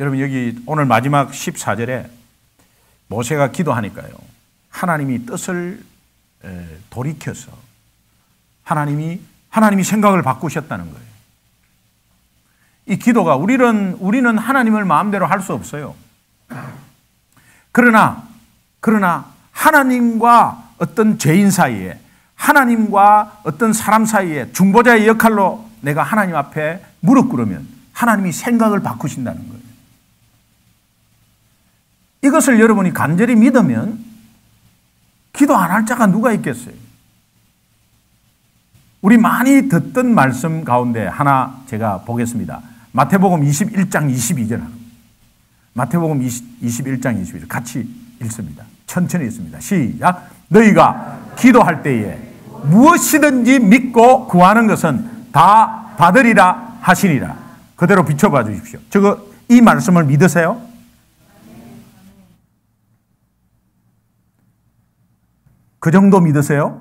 여러분 여기 오늘 마지막 14절에 모세가 기도하니까요. 하나님이 뜻을 돌이켜서 하나님이 생각을 바꾸셨다는 거예요. 이 기도가 우리는 하나님을 마음대로 할 수 없어요. 그러나 하나님과 어떤 죄인 사이에 하나님과 어떤 사람 사이에 중보자의 역할로 내가 하나님 앞에 무릎 꿇으면 하나님이 생각을 바꾸신다는 거예요. 이것을 여러분이 간절히 믿으면 기도 안 할 자가 누가 있겠어요? 우리 많이 듣던 말씀 가운데 하나 제가 보겠습니다. 마태복음 21장 22절. 마태복음 21장 22절 같이 읽습니다. 천천히 읽습니다. 시작. 너희가 기도할 때에 무엇이든지 믿고 구하는 것은 다 받으리라 하시니라. 그대로 비춰봐 주십시오. 이 말씀을 믿으세요? 그 정도 믿으세요?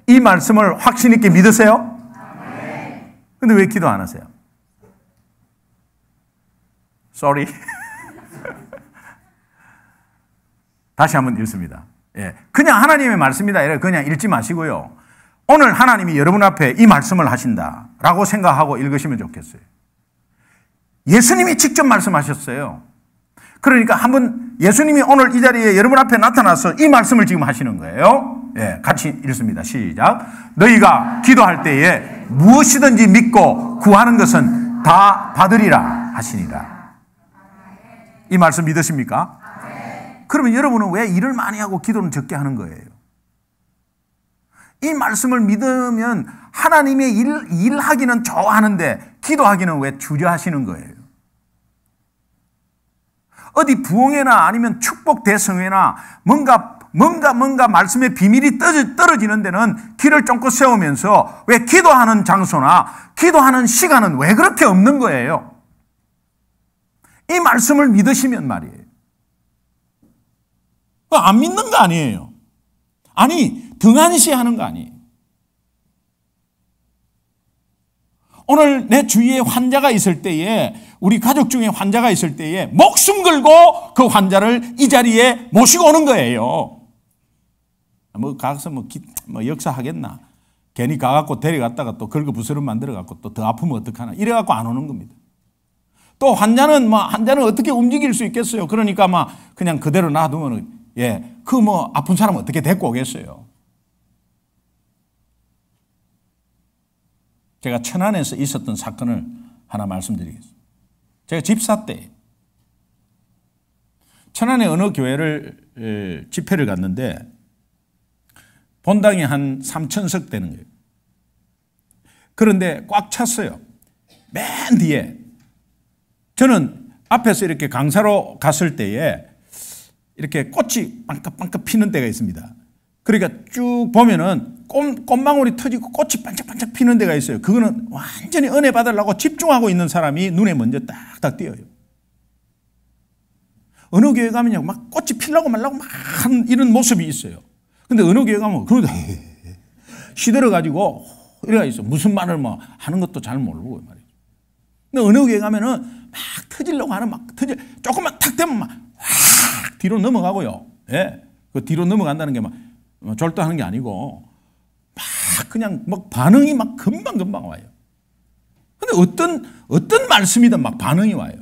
이 말씀을 확신 있게 믿으세요? 근데 왜 기도 안 하세요? Sorry. 다시 한번 읽습니다. 예, 그냥 하나님의 말씀이다. 이래 그냥 읽지 마시고요. 오늘 하나님이 여러분 앞에 이 말씀을 하신다라고 생각하고 읽으시면 좋겠어요. 예수님이 직접 말씀하셨어요. 그러니까 한번 예수님이 오늘 이 자리에 여러분 앞에 나타나서 이 말씀을 지금 하시는 거예요. 예, 같이 읽습니다. 시작. 너희가 기도할 때에 무엇이든지 믿고 구하는 것은 다 받으리라 하시니라. 이 말씀 믿으십니까? 그러면 여러분은 왜 일을 많이 하고 기도는 적게 하는 거예요? 이 말씀을 믿으면 하나님의 일하기는 좋아하는데 기도하기는 왜 주저하시는 거예요? 어디 부흥회나 아니면 축복 대성회나 뭔가 말씀의 비밀이 떨어지는 데는 길을 쫑긋 세우면서 왜 기도하는 장소나 기도하는 시간은 왜 그렇게 없는 거예요? 이 말씀을 믿으시면 말이에요. 안 믿는 거 아니에요. 아니, 등한시하는 거 아니에요. 오늘 내 주위에 환자가 있을 때에, 우리 가족 중에 환자가 있을 때에 목숨 걸고 그 환자를 이 자리에 모시고 오는 거예요. 가서 역사하겠나. 괜히 가갖고 데려갔다가 또 긁어부스럼 만들어갖고 또 더 아프면 어떡하나. 이래갖고 안 오는 겁니다. 또 환자는 어떻게 움직일 수 있겠어요. 그러니까 그냥 그대로 놔두면 아픈 사람은 어떻게 데리고 오겠어요. 제가 천안에서 있었던 사건을 하나 말씀드리겠습니다. 제가 집사 때 천안의 어느 교회를 집회를 갔는데 본당이 한 3,000석 되는 거예요. 그런데 꽉 찼어요. 맨 뒤에 저는 앞에서 이렇게 강사로 갔을 때에 이렇게 꽃이 빵긋빵긋 피는 데가 있습니다. 그러니까 쭉 보면은 꽃망울이 터지고 꽃이 반짝반짝 피는 데가 있어요. 그거는 완전히 은혜 받으려고 집중하고 있는 사람이 눈에 먼저 딱딱 띄어요. 어느 교회 가면요, 막 꽃이 피려고 말라고 막 하는 이런 모습이 있어요. 근데 어느 교회 가면 그러다 시들어가지고 이래가 있어. 무슨 말을 하는 것도 잘 모르고 말이죠. 근데 어느 교회 가면은 막 터지려고 하는 조금만 탁 되면 확 뒤로 넘어가고요. 예. 그 뒤로 넘어간다는 게 졸도하는 게 아니고 그냥 반응이 금방 와요. 근데 어떤 말씀이든 반응이 와요.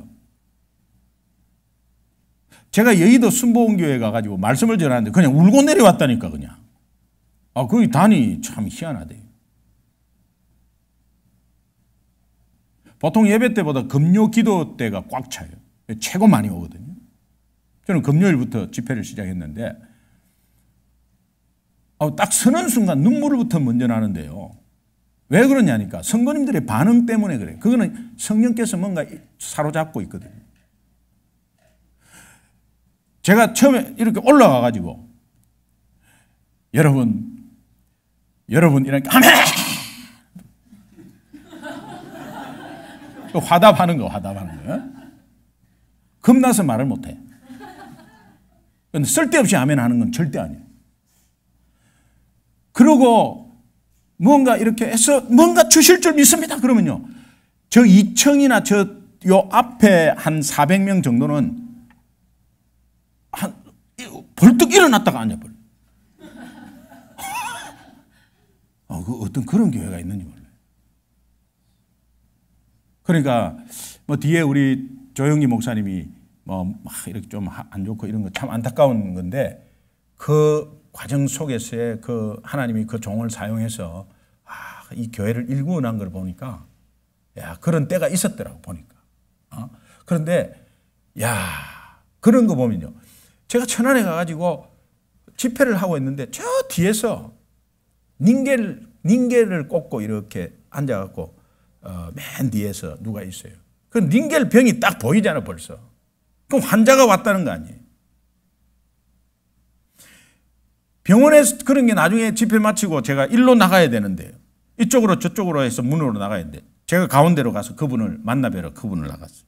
제가 여의도 순복음교회 가가지고 말씀을 전하는데 그냥 울고 내려왔다니까, 그냥. 거기 단이 참 희한하대요. 보통 예배 때보다 금요 기도 때가 꽉 차요. 최고 많이 오거든요. 저는 금요일부터 집회를 시작했는데, 딱 서는 순간 눈물부터 먼저 나는데요. 왜 그러냐니까 성도님들의 반응 때문에 그래요. 그거는 성령께서 뭔가 사로잡고 있거든요. 제가 처음에 이렇게 올라가가지고 여러분 이렇게 아멘! 화답하는 거. 겁나서 말을 못해. 근데 쓸데없이 아멘 하는 건 절대 아니에요. 그러고 뭔가 이렇게 해서 뭔가 주실 줄 믿습니다. 그러면요, 저 2층이나 저 요 앞에 한 400명 정도는 벌떡 일어났다가 앉아버려. 그 어떤 그런 교회가 있는지 몰라요. 그러니까 뭐 뒤에 우리 조영기 목사님이 뭐 막 이렇게 좀 안 좋고 이런 거 참 안타까운 건데 그 과정 속에서의 그 하나님이 그 종을 사용해서 이 교회를 일구어난 걸 보니까 야, 그런 때가 있었더라고 보니까. 그런데 야, 그런 거 보면요. 제가 천안에 가가지고 집회를 하고 있는데 저 뒤에서 닌겔을 꽂고 이렇게 앉아갖고 맨 뒤에서 누가 있어요. 그 닌겔 병이 딱 보이잖아 벌써. 그럼 환자가 왔다는 거 아니에요. 병원에서 그런 게 나중에 집회 마치고 제가 일로 나가야 되는데요. 이쪽으로 저쪽으로 해서 문으로 나가야 되는데 제가 가운데로 가서 그분을 만나뵈러 그분을 나갔어요.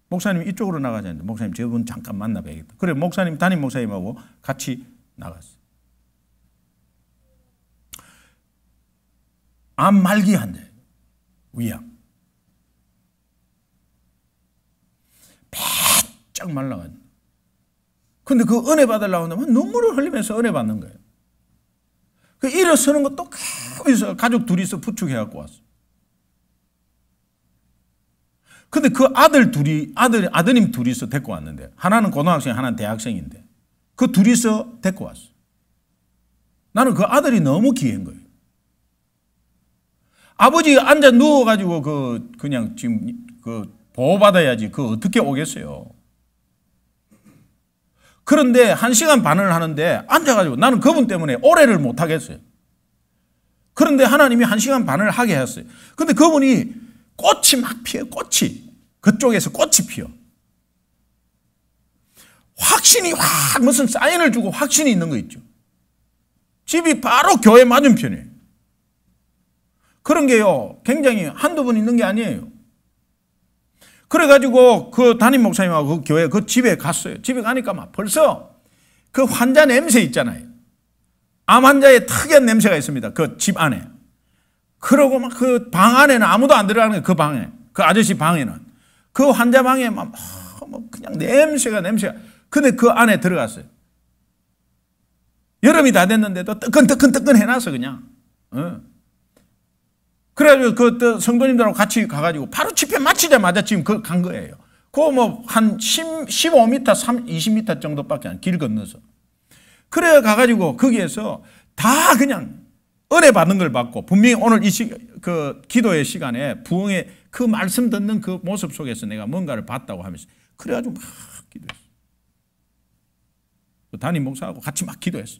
목사님이 이쪽으로 나가자는데 목사님 저분 잠깐 만나봐야겠다. 그래 목사님 담임 목사님하고 같이 나갔어요. 암 말기 환자예요. 위암. 바짝 말라가지고. 근데 그 은혜 받으려고 하면 눈물을 흘리면서 은혜 받는 거예요. 그 일어서는 것도 거기서 가족 둘이서 부축해갖고 왔어. 근데 그 아드님 둘이서 데리고 왔는데, 하나는 고등학생, 하나는 대학생인데, 그 둘이서 데리고 왔어. 나는 그 아들이 너무 귀한 거예요. 아버지 앉아 누워가지고 그냥 지금 보호받아야지. 어떻게 오겠어요. 그런데 1시간 반을 하는데 앉아가지고 나는 그분 때문에 오래를 못 하겠어요. 그런데 하나님이 1시간 반을 하게 했어요. 근데 그분이 꽃이 막 피어요. 꽃이. 그쪽에서 꽃이 피어. 확신이 확 무슨 사인을 주고 확신이 있는 거 있죠. 집이 바로 교회 맞은편이에요. 그런 게요. 굉장히 한두 번 있는 게 아니에요. 그래가지고 그 담임 목사님하고 그 교회 그 집에 갔어요. 집에 가니까 막 벌써 그 환자 냄새 있잖아요. 암 환자의 특이한 냄새가 있습니다. 그 집 안에. 그러고 막 그 방 안에는 아무도 안 들어가는 거예요. 그 방에. 그 아저씨 방에는. 그 환자 방에 막 뭐 그냥 냄새가. 근데 그 안에 들어갔어요. 여름이 다 됐는데도 뜨끈뜨끈 해놨어 그냥. 그래가지고 그 성도님들하고 같이 가가지고 바로 집회 마치자마자 지금 간 거예요. 그거 뭐 한 15m, 20m 정도밖에 안 길 건너서. 그래 가가지고 거기에서 다 그냥 은혜 받는 걸 받고 분명히 오늘 그 기도의 시간에 부흥의 그 말씀 듣는 그 모습 속에서 내가 뭔가를 봤다고 하면서 그래가지고 막 기도했어. 담임 목사하고 같이 막 기도했어.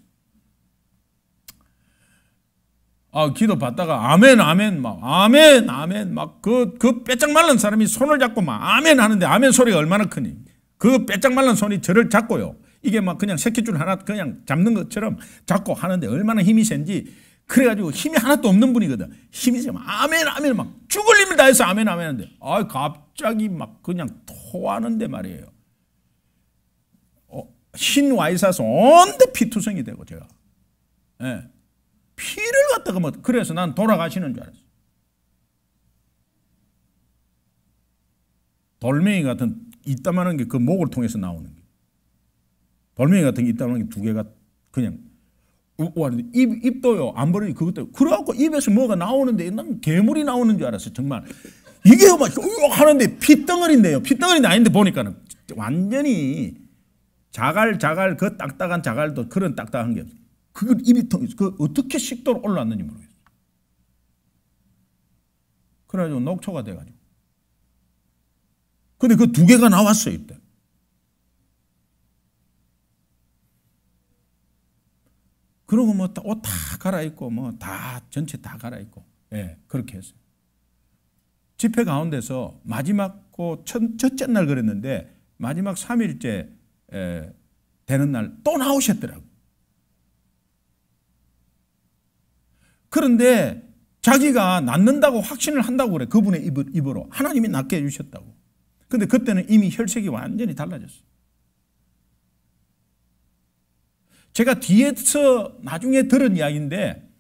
기도 받다가 아멘 막 그 빼짝 말른 사람이 손을 잡고 막 아멘 하는데 아멘 소리가 얼마나 크니. 그 빼짝 말른 손이 저를 잡고요. 이게 막 그냥 새끼줄 하나 그냥 잡는 것처럼 잡고 하는데 얼마나 힘이 센지. 그래가지고 힘이 하나도 없는 분이거든. 힘이 세면 아멘 막 죽을 힘을 다해서 아멘 하는데 갑자기 막 그냥 토하는데 말이에요. 흰 와이사스 온데 피투성이 되고 제가. 예. 피를 갖다가 뭐 그래서 난 돌아가시는 줄 알았어. 돌멩이 같은 이따만한 게 그 목을 통해서 나오는 게. 돌멩이 같은 게 이따만한 게 두 개가 그냥 왔는데 입도요 안 벌어지 그것도 그래갖고 입에서 뭐가 나오는데 난 괴물이 나오는 줄 알았어 정말. 이게 막 하는데 핏덩어리인데요. 핏덩어리는 아닌데 보니까는 완전히 자갈 그 딱딱한 자갈도 그런 딱딱한 게 없어. 그걸 입이 통해서 어떻게 식도로 올라왔는지 모르겠어. 그래가지고 녹초가 돼가지고. 근데 그 두 개가 나왔어요 이때. 그러고 뭐 옷 다 갈아입고 뭐 다 전체 다 갈아입고 그렇게 했어요. 집회 가운데서 마지막 첫째 날 그랬는데 마지막 3일째 되는 날 또 나오셨더라고. 그런데 자기가 낫는다고 확신을 한다고 그래. 그분의 입으로. 하나님이 낫게 해주셨다고. 근데 그때는 이미 혈색이 완전히 달라졌어요. 제가 뒤에서 나중에 들은 이야기인데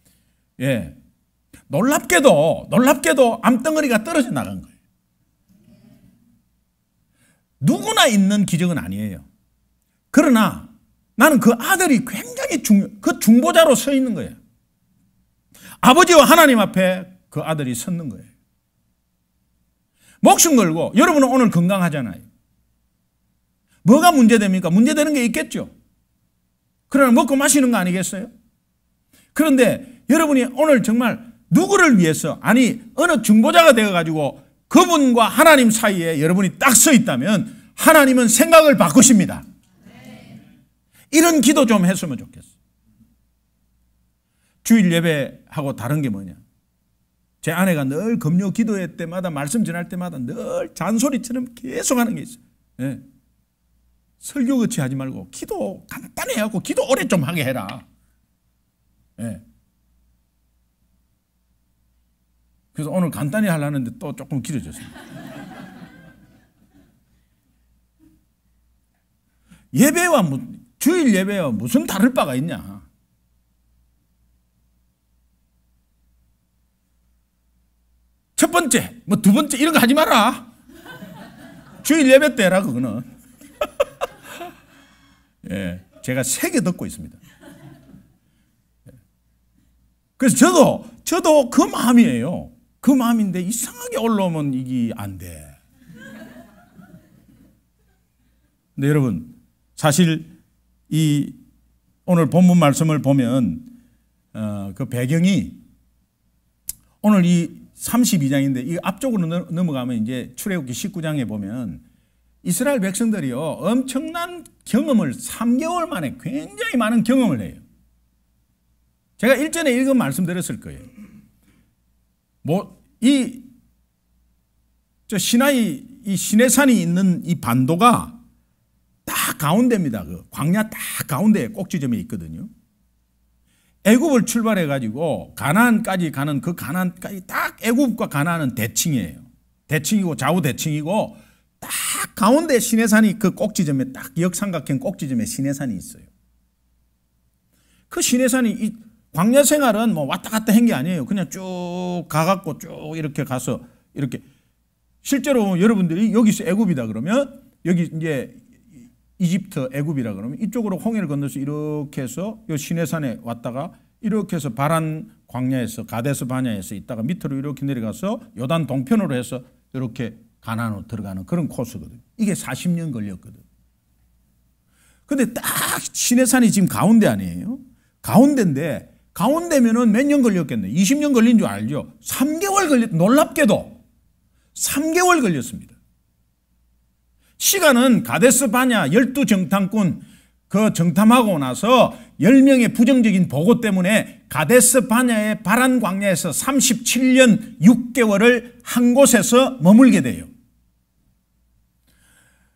놀랍게도 암덩어리가 떨어져 나간 거예요. 누구나 있는 기적은 아니에요. 그러나 나는 그 아들이 굉장히 그 중보자로 서 있는 거예요. 아버지와 하나님 앞에 그 아들이 섰는 거예요. 목숨 걸고, 여러분은 오늘 건강하잖아요. 뭐가 문제됩니까? 문제되는 게 있겠죠. 그러나 먹고 마시는 거 아니겠어요? 그런데 여러분이 오늘 정말 누구를 위해서, 아니 어느 중보자가 되어가지고 그분과 하나님 사이에 여러분이 딱 서 있다면 하나님은 생각을 바꾸십니다. 이런 기도 좀 했으면 좋겠어요. 주일 예배하고 다른 게 뭐냐, 제 아내가 늘 금요 기도회 때마다 말씀 전할 때마다 늘 잔소리처럼 계속 하는 게 있어요. 예. 설교같이 하지 말고 기도 간단히 해갖고 기도 오래 좀 하게 해라. 예. 그래서 오늘 간단히 하려는데 또 조금 길어졌습니다. 예배와 주일 예배와 무슨 다를 바가 있냐. 첫 번째, 뭐 두 번째 이런 거 하지 마라. 주일 예배 때라 그거는. 예, 제가 3개 듣고 있습니다. 그래서 저도 그 마음이에요. 그 마음인데 이상하게 올라오면 이게 안 돼. 근데 여러분, 사실 이 오늘 본문 말씀을 보면 그 배경이 오늘 이 32장인데 이 앞쪽으로 넘어가면 이제 출애굽기 19장에 보면 이스라엘 백성들이요 엄청난 경험을 3개월 만에 굉장히 많은 경험을 해요. 제가 일전에 읽은 말씀 드렸을 거예요. 시나이 이 시내산이 있는 이 반도가 딱 가운데입니다. 그 광야 딱 가운데에 꼭지점에 있거든요. 애굽을 출발해 가지고 가나안까지 가는 그 가나안까지 딱 애굽과 가나안은 대칭이에요. 대칭이고 좌우 대칭이고 딱 가운데 시내산이 그 꼭지점에 딱 역삼각형 꼭지점에 시내산이 있어요. 그 시내산이 이 광야 생활은 뭐 왔다 갔다 한 게 아니에요. 그냥 쭉 가갖고 쭉 이렇게 가서 이렇게 실제로 여러분들이 여기서 애굽이다 그러면 여기 이제 이집트 애굽이라 그러면 이쪽으로 홍해를 건너서 이렇게 해서 요 시내산에 왔다가 이렇게 해서 바란 광야에서 가데스 바냐에서 있다가 밑으로 이렇게 내려가서 요단 동편으로 해서 이렇게 가나안으로 들어가는 그런 코스거든요. 이게 40년 걸렸거든. 근데 딱 시내산이 지금 가운데 아니에요? 가운데인데 가운데면은 몇 년 걸렸겠네. 20년 걸린 줄 알죠? 3개월 놀랍게도 3개월 걸렸습니다. 시간은 가데스 바냐 12정탐꾼 그 정탐하고 나서 10명의 부정적인 보고 때문에 가데스 바냐의 바란 광야에서 37년 6개월을 한 곳에서 머물게 돼요.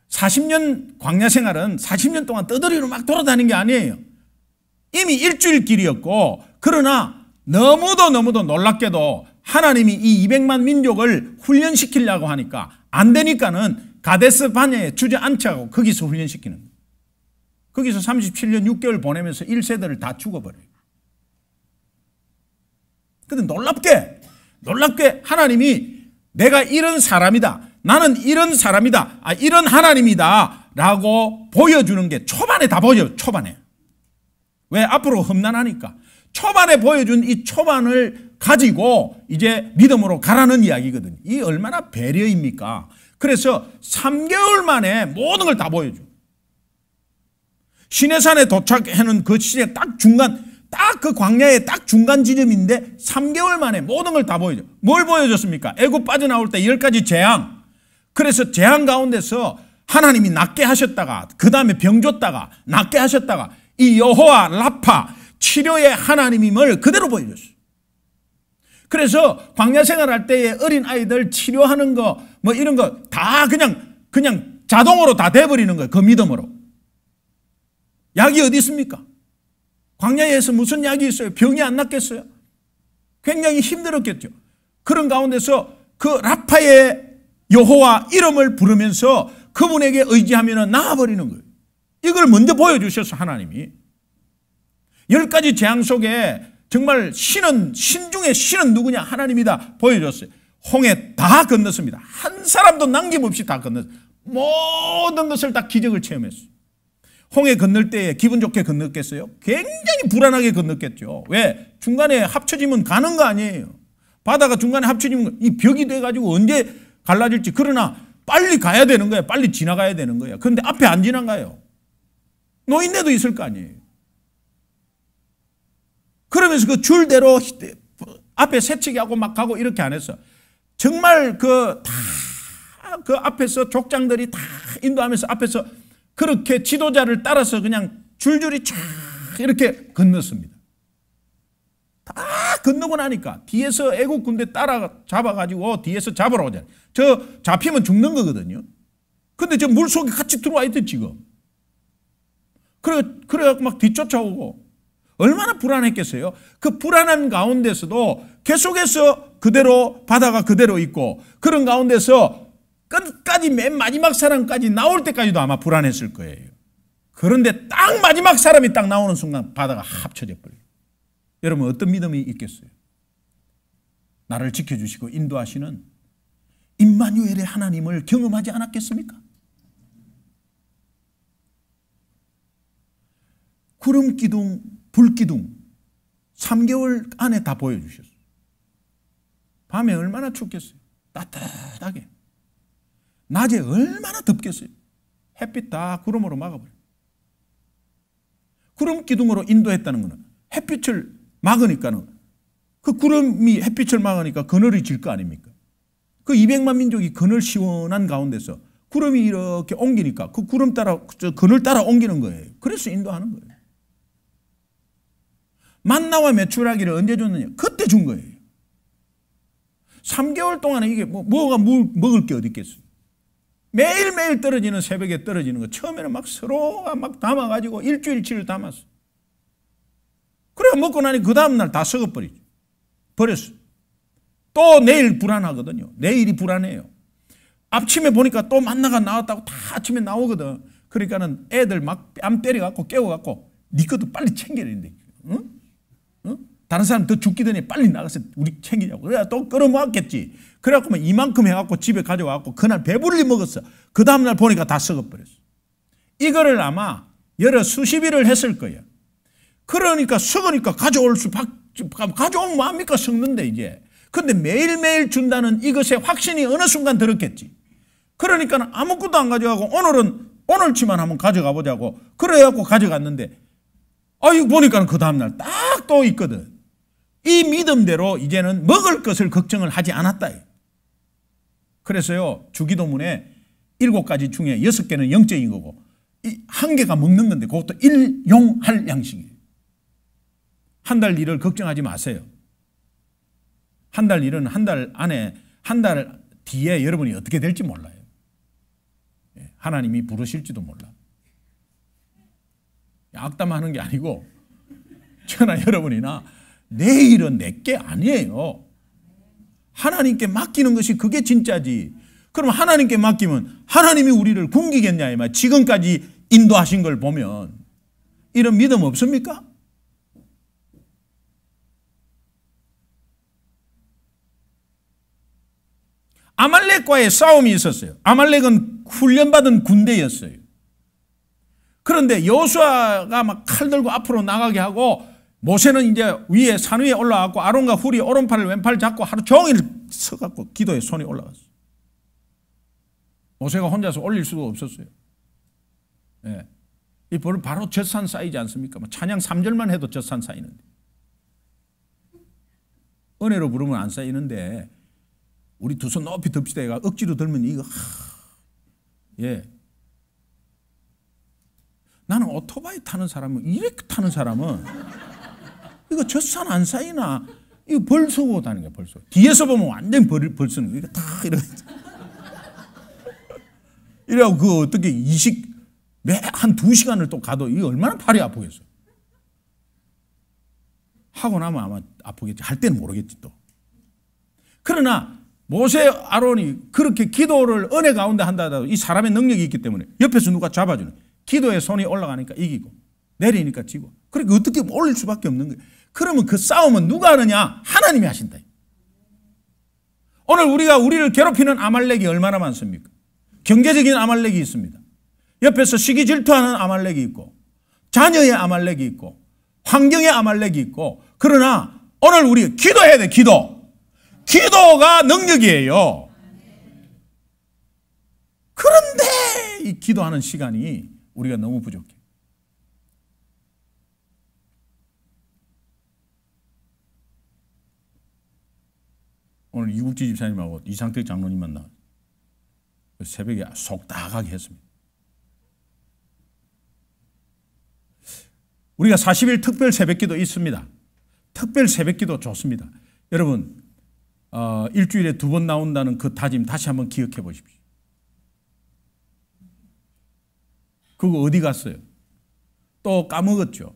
40년 광야 생활은 40년 동안 떠돌이로 막 돌아다니는 게 아니에요. 이미 일주일 길이었고, 그러나 너무도 놀랍게도 하나님이 이 200만 민족을 훈련시키려고 하니까 안 되니까는 가데스 바냐에 주저앉혀가고 거기서 훈련시키는 거예요. 거기서 37년 6개월 보내면서 1세대를 다 죽어버려요. 그런데 놀랍게 하나님이 내가 이런 사람이다. 나는 이런 사람이다. 이런 하나님이다. 라고 보여주는 게 초반에 다 보여요. 초반에. 왜? 앞으로 험난하니까. 초반에 보여준 이 초반을 가지고 이제 믿음으로 가라는 이야기거든요. 이 얼마나 배려입니까? 그래서 3개월 만에 모든 걸 다 보여줘. 시내산에 도착하는 그 시내 딱 중간, 딱 그 광야의 딱 중간 지점인데 3개월 만에 모든 걸 다 보여줘. 뭘 보여줬습니까? 애굽 빠져나올 때 10가지 재앙. 그래서 재앙 가운데서 하나님이 낫게 하셨다가 그 다음에 병 줬다가 낫게 하셨다가 이 여호와 라파 치료의 하나님임을 그대로 보여줬어요. 그래서 광야 생활할 때에 어린 아이들 치료하는 거 뭐 이런 거 다 그냥 자동으로 다 돼버리는 거예요. 그 믿음으로. 약이 어디 있습니까? 광야에서 무슨 약이 있어요? 병이 안 낫겠어요? 굉장히 힘들었겠죠. 그런 가운데서 그 라파의 여호와 이름을 부르면서 그분에게 의지하면 나아버리는 거예요. 이걸 먼저 보여주셔서 하나님이 10가지 재앙 속에 정말 신 중에 신은 누구냐? 하나님이다 보여줬어요. 홍해 다 건넜습니다. 한 사람도 남김없이 다 건넜어요. 모든 것을 다 기적을 체험했어요. 홍해 건널 때에 기분 좋게 건넜겠어요? 굉장히 불안하게 건넜겠죠. 왜? 중간에 합쳐지면 가는 거 아니에요. 바다가 중간에 합쳐지면 이 벽이 돼가지고 언제 갈라질지. 그러나 빨리 가야 되는 거예요. 빨리 지나가야 되는 거예요. 그런데 앞에 안 지나가요. 노인네도 있을 거 아니에요. 그러면서 그 줄대로 앞에 새치기 하고 막 가고 이렇게 안 했어. 정말 그 앞에서 족장들이 다 인도하면서 앞에서 그렇게 지도자를 따라서 그냥 줄줄이 쫙 이렇게 건넜습니다. 다 건너고 나니까 뒤에서 애국 군대 따라잡아가지고 뒤에서 잡으러 오잖아요. 저 잡히면 죽는 거거든요. 근데 저 물속에 같이 들어와 있던 지금. 그래갖고 막 뒤쫓아오고 얼마나 불안했겠어요. 그 불안한 가운데서도 계속해서 그대로 바다가 그대로 있고 그런 가운데서 끝까지 맨 마지막 사람까지 나올 때까지도 아마 불안했을 거예요. 그런데 딱 마지막 사람이 딱 나오는 순간 바다가 합쳐져 버려요. 여러분 어떤 믿음이 있겠어요? 나를 지켜주시고 인도하시는 임마누엘의 하나님을 경험하지 않았겠습니까? 구름 기둥, 불 기둥 3개월 안에 다 보여주셨어요. 밤에 얼마나 춥겠어요? 따뜻하게. 낮에 얼마나 덥겠어요? 햇빛 다 구름으로 막아버려요. 구름 기둥으로 인도했다는 것은 햇빛을 막으니까는 그 구름이 햇빛을 막으니까 그늘이 질 거 아닙니까? 그 200만 민족이 그늘 시원한 가운데서 구름이 이렇게 옮기니까 그 구름 따라, 그늘 따라 옮기는 거예요. 그래서 인도하는 거예요. 만나와 메추라기를 언제 줬느냐? 그때 준 거예요. 3개월 동안에 이게 뭐가 먹을 게 어디 있겠어요? 매일매일 떨어지는 새벽에 떨어지는 거 처음에는 막 서로가 막 담아가지고 일주일치를 담았어. 그래 먹고 나니 그 다음날 다 썩어버리죠. 버렸어. 또 내일 불안하거든요. 내일이 불안해요. 아침에 보니까 또 만나가 나왔다고 다 아침에 나오거든. 그러니까는 애들 막 뺨 때려갖고 깨워갖고 니 것도 빨리 챙겨야 되는데. 응? 응? 다른 사람 더 죽기 전에 빨리 나가서 우리 챙기자고. 그래 또 끌어모았겠지. 그래갖고 이만큼 해갖고 집에 가져와갖고 그날 배부르게 먹었어. 그 다음날 보니까 다 썩어버렸어. 이거를 아마 여러 수십 일을 했을 거예요. 그러니까 썩으니까 가져오면 뭐합니까? 썩는데 이제. 근데 매일매일 준다는 이것의 확신이 어느 순간 들었겠지. 그러니까 아무것도 안 가져가고 오늘은 오늘치만 한번 가져가 보자고. 그래갖고 가져갔는데 이거 보니까 그 다음날 딱 또 있거든. 이 믿음대로 이제는 먹을 것을 걱정을 하지 않았다. 그래서요 주기도문에 7가지 중에 6개는 영적인 거고 1개가 먹는 건데 그것도 일용할 양식이에요. 한 달 일을 걱정하지 마세요. 한 달 일은 한 달 안에 한 달 뒤에 여러분이 어떻게 될지 몰라요. 하나님이 부르실지도 몰라. 악담하는 게 아니고 저나 여러분이나 내일은 내게 아니에요. 하나님께 맡기는 것이 그게 진짜지. 그럼 하나님께 맡기면 하나님이 우리를 굶기겠냐 이 말. 지금까지 인도하신 걸 보면 이런 믿음 없습니까? 아말렉과의 싸움이 있었어요. 아말렉은 훈련받은 군대였어요. 그런데 여호수아가 막 칼 들고 앞으로 나가게 하고 모세는 이제 위에 산 위에 올라가고 아론과 훌이 오른팔을 왼팔 잡고 하루 종일 서갖고 기도에 손이 올라갔어요. 모세가 혼자서 올릴 수가 없었어요. 예. 이 바로 젖산 쌓이지 않습니까? 찬양 3절만 해도 젖산 쌓이는데. 은혜로 부르면 안 쌓이는데 우리 두 손 높이 듭시다. 얘가 억지로 들면 이거 예. 나는 오토바이 타는 사람은 이렇게 타는 사람은 이거 젖산 안 쌓이나 이거 벌 서고 다니는 거야. 벌 서. 뒤에서 보면 완전 벌 서는 거. 이거 다 이렇게 이래고 그 어떻게 한 2시간을 또 가도 이게 얼마나 팔이 아프겠어. 하고 나면 아마 아프겠지. 할 때는 모르겠지 또. 그러나 모세 아론이 그렇게 기도를 은혜 가운데 한다 하더라도 이 사람의 능력이 있기 때문에 옆에서 누가 잡아주는 기도에 손이 올라가니까 이기고 내리니까 지고 그러니까 어떻게 올릴 수밖에 없는 거예요. 그러면 그 싸움은 누가 하느냐? 하나님이 하신다. 오늘 우리가 우리를 괴롭히는 아말렉이 얼마나 많습니까? 경제적인 아말렉이 있습니다. 옆에서 시기 질투하는 아말렉이 있고 자녀의 아말렉이 있고 환경의 아말렉이 있고, 그러나 오늘 우리 기도해야 돼. 기도가 능력이에요. 그런데 이 기도하는 시간이 우리가 너무 부족해. 오늘 이국지 집사님하고 이상택 장로님 만나 새벽에 속닥하게 했습니다. 우리가 40일 특별 새벽기도 있습니다. 특별 새벽기도 좋습니다. 여러분, 일주일에 2번 나온다는 그 다짐 다시 한번 기억해 보십시오. 그거 어디 갔어요? 또 까먹었죠.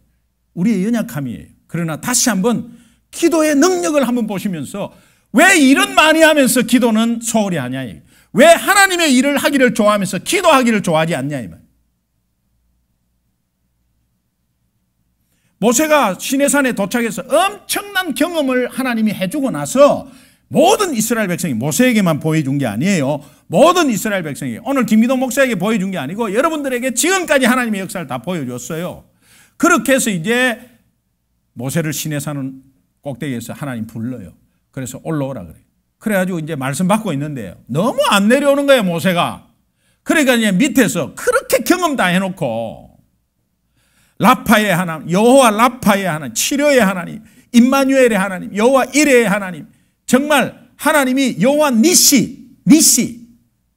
우리의 연약함이에요. 그러나 다시 한번 기도의 능력을 한번 보시면서 왜 일은 많이 하면서 기도는 소홀히 하냐, 왜 하나님의 일을 하기를 좋아하면서 기도하기를 좋아하지 않냐 이 말. 모세가 시내산에 도착해서 엄청난 경험을 하나님이 해주고 나서 모든 이스라엘 백성이 모세에게만 보여준 게 아니에요. 모든 이스라엘 백성이, 오늘 김기동 목사에게 보여준 게 아니고 여러분들에게 지금까지 하나님의 역사를 다 보여줬어요. 그렇게 해서 이제 모세를 시내산 꼭대기에서 하나님 불러요. 그래서 올라오라 그래요. 그래가지고 이제 말씀 받고 있는데요, 너무 안 내려오는 거예요, 모세가. 그러니까 이제 밑에서 그렇게 경험 다 해놓고 라파의 하나님, 여호와 라파의 하나님, 치료의 하나님, 임마누엘의 하나님, 여호와 이레의 하나님, 정말 하나님이 여호와 니시,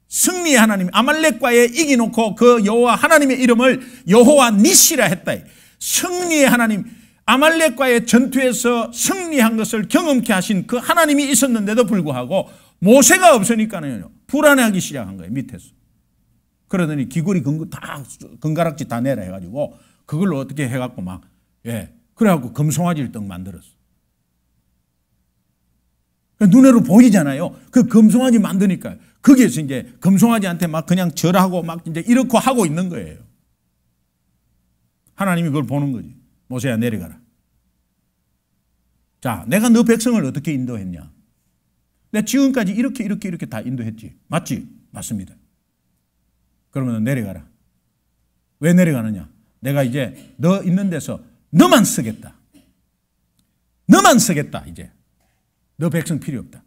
승리의 하나님, 아말렉과의 이기놓고 그 여호와 하나님의 이름을 여호와 니시라 했다. 승리의 하나님, 아말렉과의 전투에서 승리한 것을 경험케 하신 그 하나님이 있었는데도 불구하고 모세가 없으니까는 불안해하기 시작한 거예요, 밑에서. 그러더니 귀걸이 금가락지 다 내라 해가지고 그걸로 어떻게 해갖고 그래갖고 금송아지를 떡 만들었어. 눈으로 보이잖아요. 그 금송아지 만드니까 거기에서 이제 금송아지한테 막 그냥 절하고 막 이제 이렇게 하고 있는 거예요. 하나님이 그걸 보는 거지. 모세야, 내려가라. 자, 내가 너 백성을 어떻게 인도했냐? 내가 지금까지 이렇게 다 인도했지. 맞지? 맞습니다. 그러면 내려가라. 왜 내려가느냐? 내가 이제 너 있는 데서 너만 쓰겠다. 이제. 너 백성 필요 없다.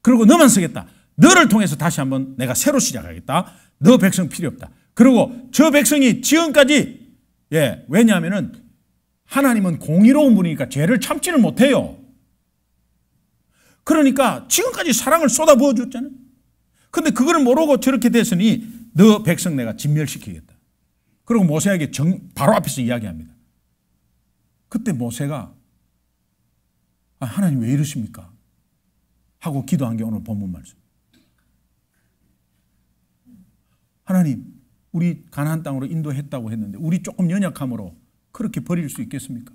그리고 너만 쓰겠다. 너를 통해서 다시 한번 내가 새로 시작하겠다. 너 백성 필요 없다. 그리고 저 백성이 지금까지, 왜냐하면은 하나님은 공의로운 분이니까 죄를 참지를 못해요. 그러니까 지금까지 사랑을 쏟아부어 줬잖아요. 근데 그걸 모르고 저렇게 됐으니 너 백성 내가 진멸시키겠다. 그리고 모세에게 바로 앞에서 이야기합니다. 그때 모세가 하나님 왜 이러십니까? 하고 기도한 게 오늘 본문 말씀. 하나님, 우리 가나안 땅으로 인도했다고 했는데 우리 조금 연약함으로 그렇게 버릴 수 있겠습니까?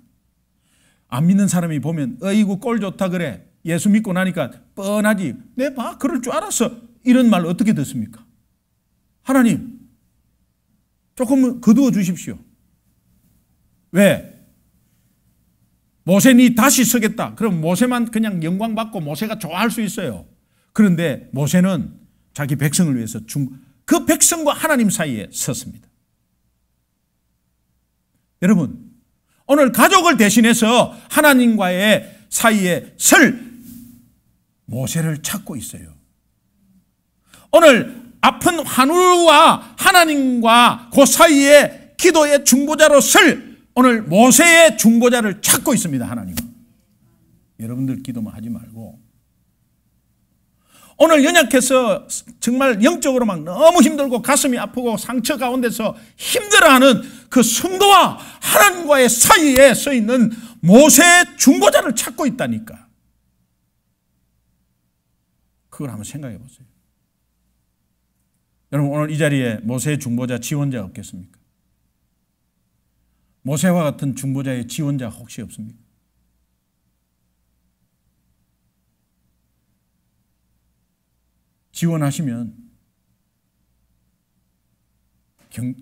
안 믿는 사람이 보면 어이구 꼴 좋다 그래. 예수 믿고 나니까 뻔하지. 내 봐, 그럴 줄 알았어. 이런 말 어떻게 듣습니까? 하나님, 조금 거두어 주십시오. 왜? 모세 니 다시 서겠다. 그럼 모세만 그냥 영광 받고 모세가 좋아할 수 있어요. 그런데 모세는 자기 백성을 위해서 그 백성과 하나님 사이에 섰습니다. 여러분, 오늘 가족을 대신해서 하나님과의 사이에 설 모세를 찾고 있어요. 오늘 아픈 환우와 하나님과 그 사이에 기도의 중보자로 설 오늘 모세의 중보자를 찾고 있습니다, 하나님은. 여러분들 기도만 하지 말고 오늘 연약해서 정말 영적으로 막 너무 힘들고 가슴이 아프고 상처 가운데서 힘들어하는 그 성도와 하나님과의 사이에 서 있는 모세의 중보자를 찾고 있다니까. 그걸 한번 생각해 보세요. 여러분, 오늘 이 자리에 모세의 중보자, 지원자 없겠습니까? 모세와 같은 중보자의 지원자 혹시 없습니까? 지원하시면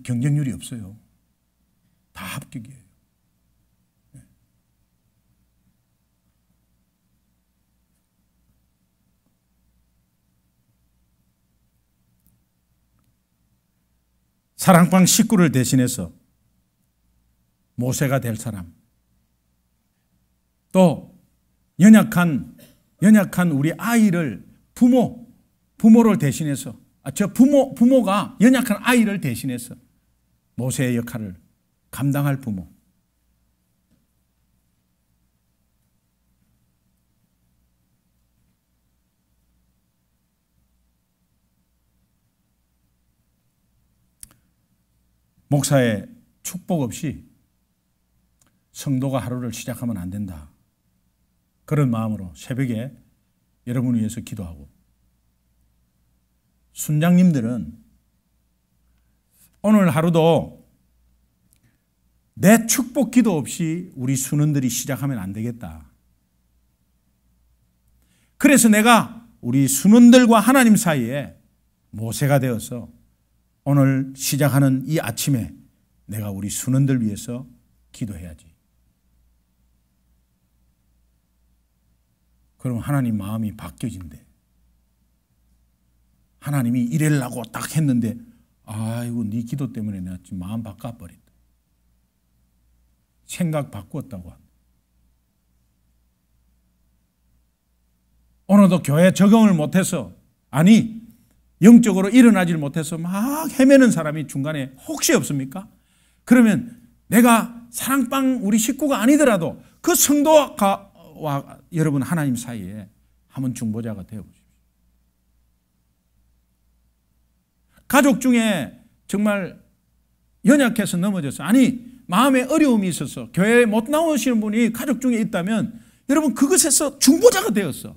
경쟁률이 없어요. 다 합격이에요. 사랑방 식구를 대신해서 모세가 될 사람, 또 연약한 우리 아이를 부모를 대신해서 부모가 연약한 아이를 대신해서 모세의 역할을 감당할 부모. 목사의 축복 없이 성도가 하루를 시작하면 안 된다. 그런 마음으로 새벽에 여러분을 위해서 기도하고, 순장님들은 오늘 하루도 내 축복 기도 없이 우리 순원들이 시작하면 안 되겠다. 그래서 내가 우리 순원들과 하나님 사이에 모세가 되어서 오늘 시작하는 이 아침에 내가 우리 순원들 위해서 기도해야지. 그럼 하나님 마음이 바뀌어진대. 하나님이 이래려고 딱 했는데, 아이고 네 기도 때문에 내가 지금 마음 바꿔버린다. 생각 바꾸었다고 한다. 오늘도 교회 적응을 못해서, 아니 영적으로 일어나질 못해서 막 헤매는 사람이 중간에 혹시 없습니까? 그러면 내가 사랑방 우리 식구가 아니더라도 그 성도와 여러분 하나님 사이에 한번 중보자가 되어보십시오. 가족 중에 정말 연약해서 넘어져서, 아니 마음에 어려움이 있어서 교회에 못 나오시는 분이 가족 중에 있다면 여러분 그것에서 중보자가 되었어.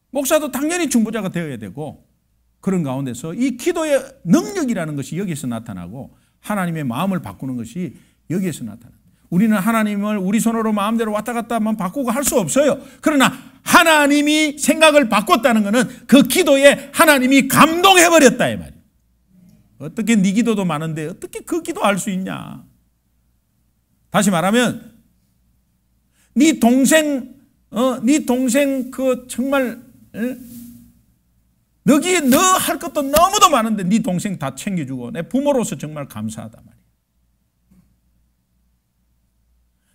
목사도 당연히 중보자가 되어야 되고, 그런 가운데서 이 기도의 능력이라는 것이 여기서 나타나고 하나님의 마음을 바꾸는 것이 여기에서 나타납니다. 우리는 하나님을 우리 손으로 마음대로 왔다 갔다만 바꾸고 할 수 없어요. 그러나 하나님이 생각을 바꿨다는 것은 그 기도에 하나님이 감동해버렸다 이 말이에요. 어떻게 네 기도도 많은데 어떻게 그 기도할 수 있냐. 다시 말하면 네 동생 그 정말 너기에 너 할 것도 너무도 많은데 네 동생 다 챙겨주고 내 부모로서 정말 감사하다 말이야.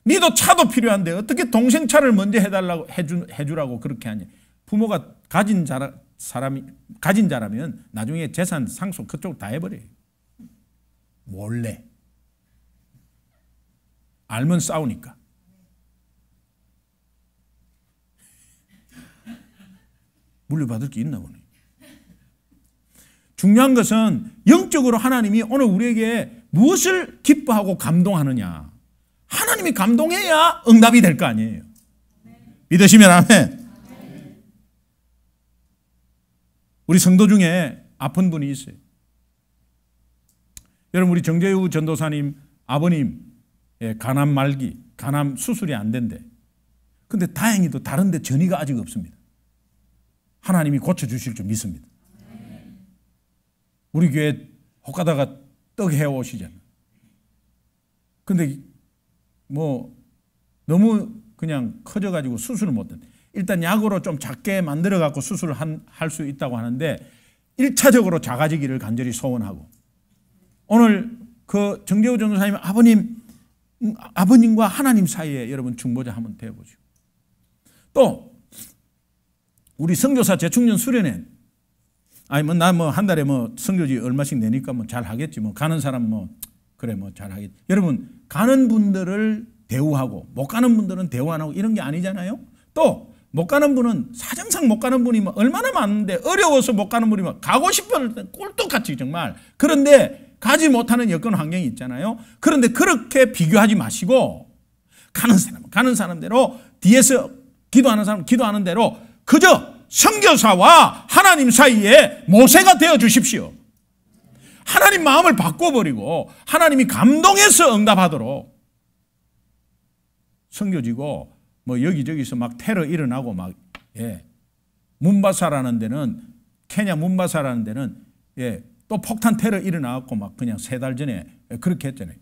니도 차도 필요한데 어떻게 동생 차를 먼저 해주라고 그렇게 하냐. 부모가 가진 자라면 나중에 재산 상속 그쪽 다 해버려요. 몰래. 알면 싸우니까. 물려받을 게 있나 보네. 중요한 것은 영적으로 하나님이 오늘 우리에게 무엇을 기뻐하고 감동하느냐. 하나님이 감동해야 응답이 될 거 아니에요. 믿으시면 아멘. 우리 성도 중에 아픈 분이 있어요. 여러분 우리 정재우 전도사님 아버님 간암 말기, 간암 수술이 안 된대. 근데 다행히도 다른 데 전이가 아직 없습니다. 하나님이 고쳐주실 줄 믿습니다. 우리 교회 혹가다가 떡 해오시잖아요. 근데 뭐 너무 그냥 커져가지고 수술을 못한대. 일단 약으로 좀 작게 만들어갖고 수술을 할 수 있다고 하는데 1차적으로 작아지기를 간절히 소원하고, 오늘 그 정재우 전도사님 아버님과 하나님 사이에 여러분 중보자 한번 되어보시고, 또 우리 선교사 재충전 수련회, 아니 뭐 나 뭐 한 달에 뭐 선교지 얼마씩 내니까 뭐 잘 하겠지, 뭐 가는 사람 뭐 그래 뭐 잘 하겠지. 여러분 가는 분들을 대우하고 못 가는 분들은 대우 안 하고 이런 게 아니잖아요. 또 못 가는 분은 사정상 못 가는 분이 뭐 얼마나 많은데, 어려워서 못 가는 분이 막 가고 싶을 때 꿀떡같이 정말, 그런데 가지 못하는 여건 환경이 있잖아요. 그런데 그렇게 비교하지 마시고 가는 사람대로, 뒤에서 기도하는 사람 기도하는 대로 그저 선교사와 하나님 사이에 모세가 되어 주십시오. 하나님 마음을 바꿔버리고 하나님이 감동해서 응답하도록. 선교지고 뭐 여기저기서 막 테러 일어나고 막, 문바사라는 데는, 케냐 문바사라는 데는 또 폭탄 테러 일어나고 막 그냥 3달 전에 그렇게 했잖아요.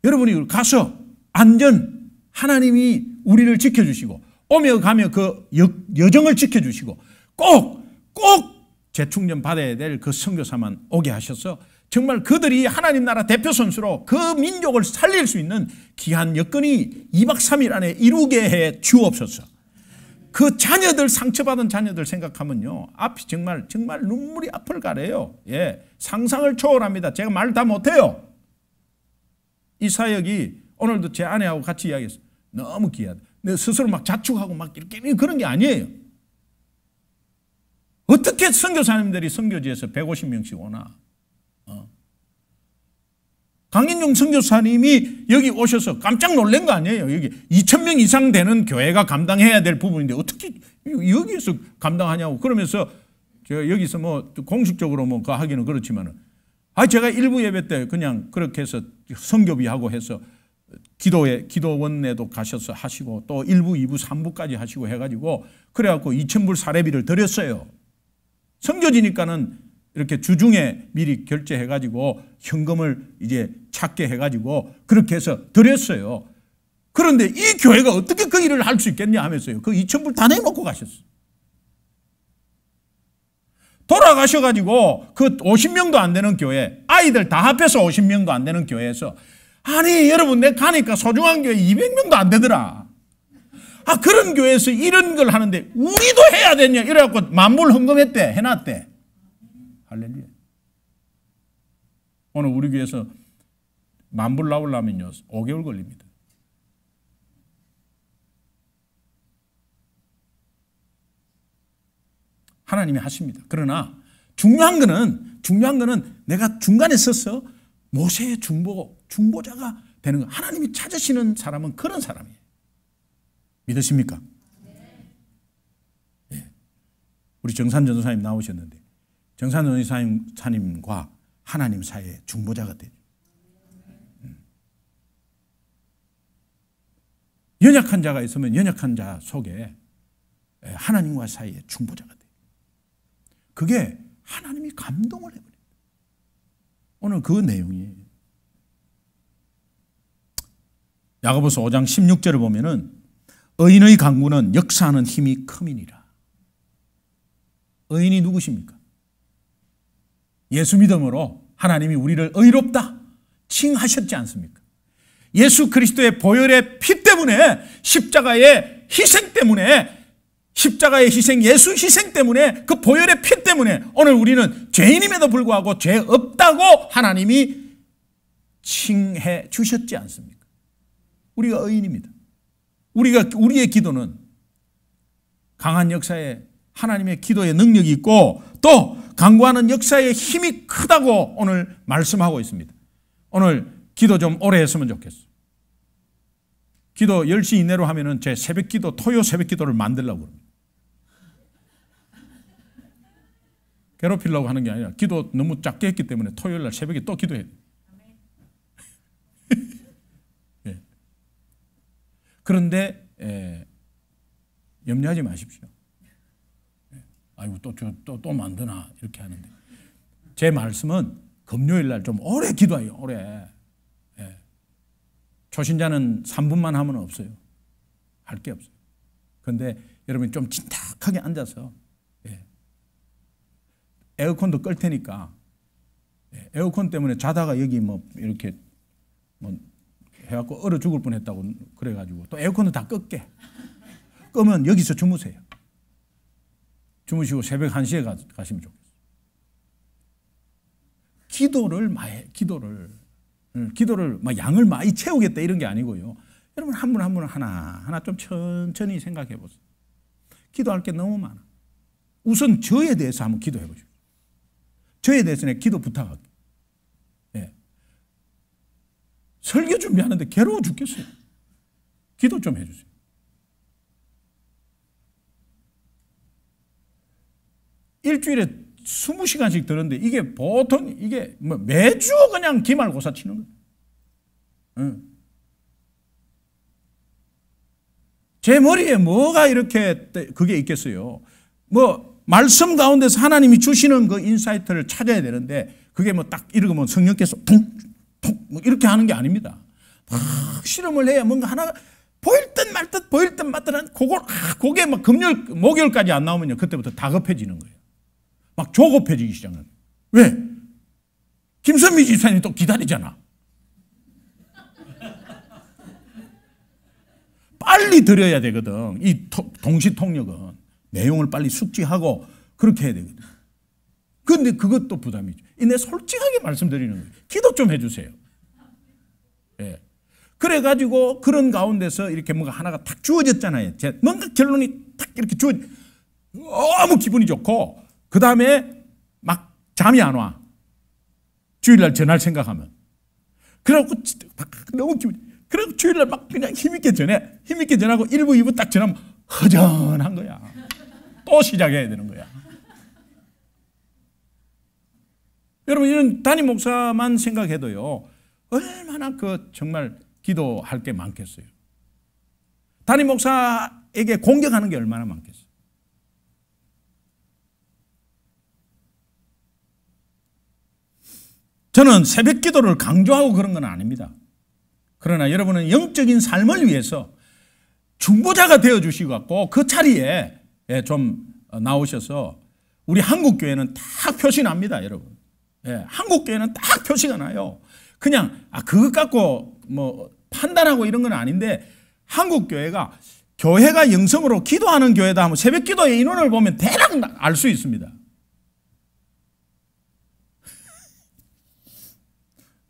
여러분이 가서 안전, 하나님이 우리를 지켜주시고 오며 가며 그 여정을 지켜주시고 꼭 재충전 받아야 될 그 선교사만 오게 하셔서 정말 그들이 하나님 나라 대표 선수로 그 민족을 살릴 수 있는 귀한 여건이 2박 3일 안에 이루게 해 주옵소서. 그 자녀들, 상처받은 자녀들 생각하면요, 앞이 정말 눈물이 앞을 가려요. 예, 상상을 초월합니다. 제가 말 다 못해요. 이 사역이 오늘도 제 아내하고 같이 이야기했어요. 너무 귀하다. 내 스스로 막 자축하고 막 이렇게 그런 게 아니에요. 어떻게 선교사님들이 선교지에서 150명씩 오나? 강인종 선교사님이 여기 오셔서 깜짝 놀란 거 아니에요. 여기 2,000명 이상 되는 교회가 감당해야 될 부분인데 어떻게 여기에서 감당하냐고. 그러면서 제가 여기서 뭐 공식적으로 뭐 하기는 그렇지만은, 제가 일부 예배 때 그냥 그렇게 해서 선교비하고 해서 기도원에도 가셔서 하시고 또 1부, 2부, 3부까지 하시고 해가지고 그래갖고 2,000불 사례비를 드렸어요. 선교지니까는 이렇게 주중에 미리 결제해가지고 현금을 이제 찾게 해가지고 그렇게 해서 드렸어요. 그런데 이 교회가 어떻게 그 일을 할 수 있겠냐 하면서요. 그 2,000불 다 내놓고 가셨어요. 돌아가셔가지고 그 50명도 안 되는 교회, 아이들 다 합해서 50명도 안 되는 교회에서, 아니 여러분 내가 가니까 소중한 교회 200명도 안 되더라. 그런 교회에서 이런 걸 하는데 우리도 해야 되냐 이래갖고 만불 헌금했대, 해놨대. 할렐루야. 오늘 우리 교회에서 만불 나오려면요 5개월 걸립니다. 하나님이 하십니다. 그러나 중요한 거는 내가 중간에 서서 모세의 중보자가 되는 거. 하나님이 찾으시는 사람은 그런 사람이에요. 믿으십니까? 네. 우리 정산 전도사님 나오셨는데 정산 전도사님과 하나님 사이의 중보자가 되죠. 연약한 자가 있으면 연약한 자 속에 하나님과 사이의 중보자가 돼요. 그게 하나님이 감동을 해버려요. 오늘 그 내용이에요. 야고보서 5장 16절을 보면은 의인의 강구는 역사하는 힘이 큼이니라. 의인이 누구십니까? 예수 믿음으로 하나님이 우리를 의롭다 칭하셨지 않습니까? 예수 그리스도의 보혈의 피 때문에, 십자가의 희생 때문에, 십자가의 희생, 예수 희생 때문에, 그 보혈의 피 때문에 오늘 우리는 죄인임에도 불구하고 죄 없다고 하나님이 칭해 주셨지 않습니까? 우리가 의인입니다. 우리의 기도는 강한 역사에 하나님의 기도의 능력이 있고 또 강구하는 역사의 힘이 크다고 오늘 말씀하고 있습니다. 오늘 기도 좀 오래 했으면 좋겠어요. 기도 10시 이내로 하면은 제 새벽 기도, 토요 새벽 기도를 만들려고 합니다. 괴롭히려고 하는 게 아니라 기도 너무 작게 했기 때문에 토요일 날 새벽에 또 기도해야 돼요. 네. 그런데 염려하지 마십시오. 아이고 또 만드나 이렇게 하는데 제 말씀은 금요일 날 좀 오래 기도해요. 오래. 초신자는 3분만 하면 없어요. 할 게 없어요. 그런데 여러분이 좀 진탁하게 앉아서 에어컨도 끌 테니까 에어컨 때문에 자다가 여기 뭐 이렇게 뭐 해갖고 얼어 죽을 뻔했다고 그래가지고 또 에어컨도 다 끌게. 끄면 여기서 주무세요. 주무시고 새벽 1시에 가시면 좋겠어요. 기도를 막 양을 많이 채우겠다 이런 게 아니고요. 여러분 한 분 한 분 하나 좀 천천히 생각해 보세요. 기도할 게 너무 많아. 우선 저에 대해서 한번 기도해 보십시오. 저에 대해서 내가 기도 부탁할게요. 설교 준비하는데 괴로워 죽겠어요. 기도 좀 해주세요. 일주일에 20시간씩 들었는데 이게 보통 이게 뭐 매주 그냥 기말고사 치는 거예요. 제 머리에 뭐가 이렇게 그게 있겠어요. 뭐 말씀 가운데서 하나님이 주시는 그 인사이트를 찾아야 되는데 그게 뭐 딱 읽으면 성령께서 퉁퉁 뭐 이렇게 하는 게 아닙니다. 막 실험을 해야 뭔가 하나가 보일 듯 말 듯 한 그게 막 목요일까지 안 나오면요 그때부터 다급해지는 거예요. 막 조급해지기 시작하는 거예요. 왜? 김선미 집사님이 또 기다리잖아. 빨리 드려야 되거든. 이 동시통역은 내용을 빨리 숙지하고 그렇게 해야 되거든. 그런데 그것도 부담이죠. 내 솔직하게 말씀드리는 거예요. 기도 좀 해주세요. 예. 그래가지고 그런 가운데서 이렇게 뭔가 하나가 탁 주어졌잖아요. 뭔가 결론이 탁 이렇게 너무 기분이 좋고, 그 다음에 막 잠이 안 와. 주일날 전할 생각하면. 그래갖고 너무 그래갖고 주일날 막 그냥 힘있게 전해. 힘있게 전하고 1부, 2부 딱 전하면 허전한 거야. 또 시작해야 되는 거야. 여러분, 이런 담임 목사만 생각해도요, 얼마나 정말 기도할 게 많겠어요. 담임 목사에게 공격하는 게 얼마나 많겠어요. 저는 새벽 기도를 강조하고 그런 건 아닙니다. 그러나 여러분은 영적인 삶을 위해서 중보자가 되어주시고 갖고 그 자리에 좀 나오셔서, 우리 한국교회는 딱 표시 납니다, 여러분. 한국교회는 딱 표시가 나요. 그냥 그것 갖고 뭐 판단하고 이런 건 아닌데, 한국교회가 교회가 영성으로 기도하는 교회다 하면 새벽 기도의 인원을 보면 대략 알 수 있습니다.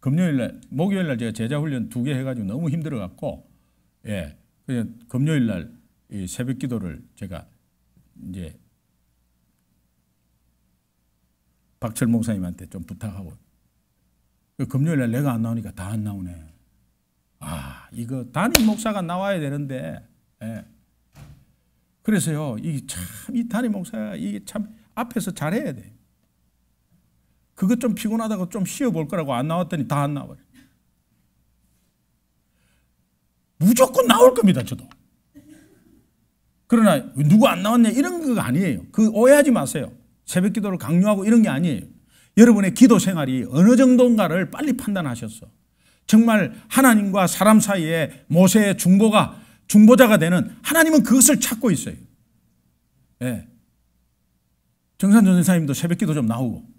금요일날, 목요일날 제가 제자훈련 2개 해가지고 너무 힘들어갖고, 그냥 금요일날 이 새벽 기도를 제가 이제 박철 목사님한테 좀 부탁하고, 금요일날 내가 안 나오니까 다 안 나오네. 이거 담임 목사가 나와야 되는데, 그래서요, 이 담임 목사가 이게 참 앞에서 잘해야 돼. 그것 좀 피곤하다고 좀 쉬어볼 거라고 안 나왔더니 다 안 나와요. 무조건 나올 겁니다, 저도. 그러나 누구 안 나왔냐 이런 거 아니에요. 그 오해하지 마세요. 새벽 기도를 강요하고 이런 게 아니에요. 여러분의 기도 생활이 어느 정도인가를 빨리 판단하셨어. 정말 하나님과 사람 사이에 모세의 중보자가 되는, 하나님은 그것을 찾고 있어요. 정산전 선생님도 새벽 기도 좀 나오고,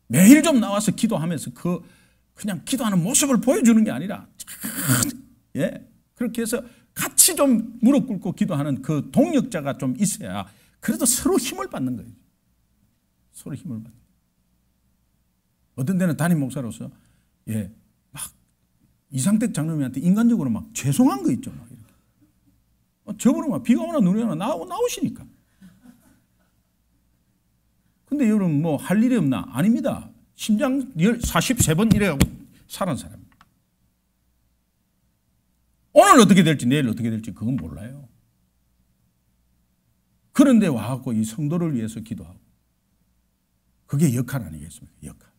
매일 좀 나와서 기도하면서 그냥 기도하는 모습을 보여주는 게 아니라, 그렇게 해서 같이 좀 무릎 꿇고 기도하는 그 동력자가 좀 있어야 그래도 서로 힘을 받는 거예요. 서로 힘을 받는 거예요. 어떤 데는 담임 목사로서 막 이상택 장로님한테 인간적으로 막 죄송한 거 있죠. 막 이렇게. 저분은 막 비가 오나 눈이 오나 나오시니까. 근데 여러분 뭐 할 일이 없나? 아닙니다. 심장 43번 이래가고 살은 사람. 오늘 어떻게 될지 내일 어떻게 될지 그건 몰라요. 그런데 와갖고 이 성도를 위해서 기도하고, 그게 역할 아니겠습니까? 역할.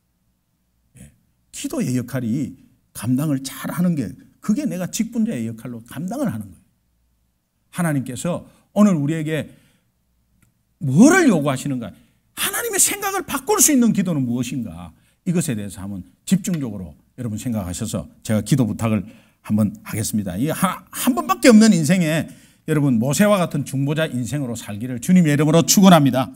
기도의 역할이 감당을 잘 하는 게, 그게 내가 직분자의 역할로 감당을 하는 거예요. 하나님께서 오늘 우리에게 뭐를 요구하시는가? 하나님의 생각을 바꿀 수 있는 기도는 무엇인가? 이것에 대해서 한번 집중적으로 여러분 생각하셔서 제가 기도 부탁을 한번 하겠습니다. 이 한 번밖에 없는 인생에 여러분 모세와 같은 중보자 인생으로 살기를 주님의 이름으로 축원합니다.